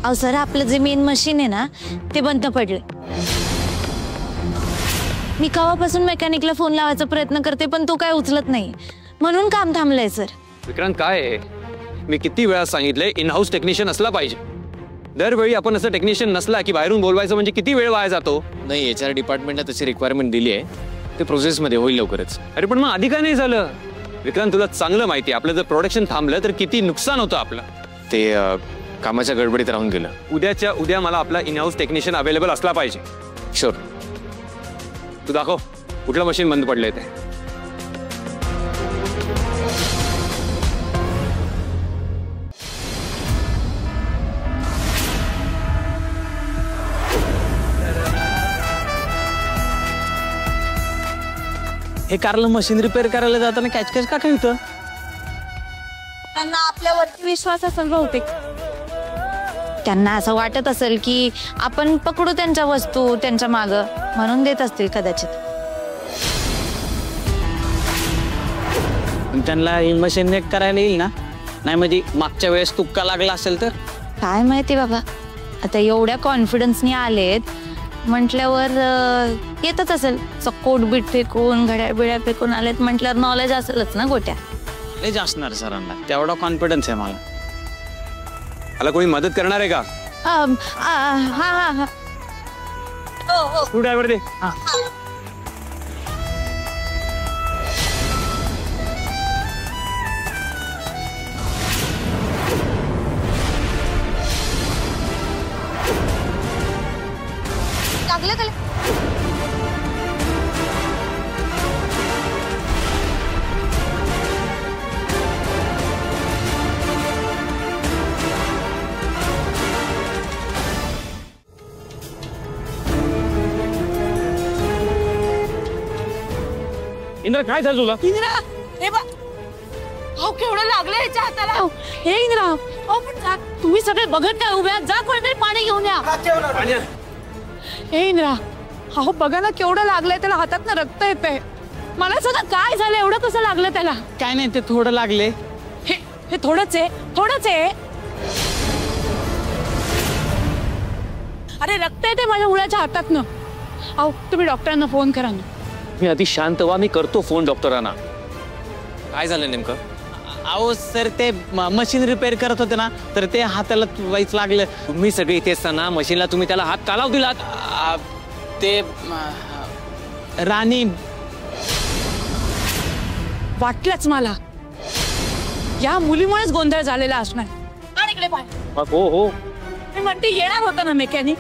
अहो सर, आपलं जे मेन मशीन आहे ना ते बंद पडले। मी केव्हापासून मेकॅनिकला फोन लावायचा प्रयत्न करते पण तो काय उचलत नाही, म्हणून काम थांबलंय सर। विक्रांत काय आहे, मी किती वेळा सांगितलंय इन हाऊस टेक्निशियन असला पाहिजे। दरवेळी आपण असं टेक्निशियन नसला की बाहेरून बोलवायचं म्हणजे किती वेळ वाया जातो। नाही, एचआर डिपार्टमेंटने तशी रिक्वायरमेंट दिली आहे, ते प्रोसेसमध्ये होईल लवकरच। अरे पण मग आधी काय नाही झालं? विक्रांत तुला चांगलं माहिती आहे आपलं जर प्रोडक्शन थांबलं तर किती नुकसान होतं आपलं। ते कामाच्या गडबडीत राहून गेलं। उद्याच्या उद्या मला आपला इन हाऊस टेक्निशियन अवेलेबल असला पाहिजे। शुअर। तू दाखव कुठलं मशीन बंद पडलंय ते। हे कारला मशीन रिपेअर करायला जाताना कॅच कॅच का होतं? त्यांना आपल्यावरती विश्वास असेल बहुतेक। त्यांना असं वाटत असेल की आपण पकडू त्यांच्या वस्तू त्यांच्या मागं, म्हणून देत असतील कदाचित। त्यांना मशीन नेट करायला येईल ना? नाही म्हणजे मागच्या वेळेस तुक्का लागला असेल तर काय माहिती बाबा, आता एवढ्या कॉन्फिडन्सनी आलेत म्हटल्यावर येतच असेल। कोट बीट फेकून घड्याळ बिड्या फेकून आलेत म्हटल्यावर नॉलेज असेलच ना गोट्या। लय असणार सरांना, तेवढा कॉन्फिडन्स आहे मला। मला कोणी मदत करणार आहे का? हा हा हा, तू ड्रायव्हर दे। लागलं का? इंद्र काय झालं तुला? इंद्रा, हे बघ, अहो केवढं लागलं याच्या हाताला। हे इंद्रा, अहो पण जा, तुम्ही सगळे बघत काय उभे आहात? जा कोणीतरी पाणी घेऊन या। हे इंद्रा, अहो बघा ना केवढं लागलंय त्याला, हातातनं रक्त येतंय। मला सांगा काय झालं, एवढं कसं लागलं त्याला? काय नाही, ते थोडं लागले। हे थोडंच आहे, थोडंच आहे। अरे रक्त येते माझ्या मुलाच्या हातातनं। अहो तुम्ही डॉक्टरांना फोन करा ना। मी आधी शांत व्हा, मी करतो फोन डॉक्टरांना। काय झालं नेमकं? अहो सर, ते मशीन रिपेअर करत होते ना, तर ते हाताला वाईच लागलं। तुम्ही सगळे इथे असताना मशीनला तुम्ही त्याला हात का लावू दिलात? ते राणी, वाटलंच मला या मुलीमुळेच गोंधळ झालेला असणार। आणि इकडे पाय, हो हो, मी म्हणते येणार होता ना मेकॅनिक,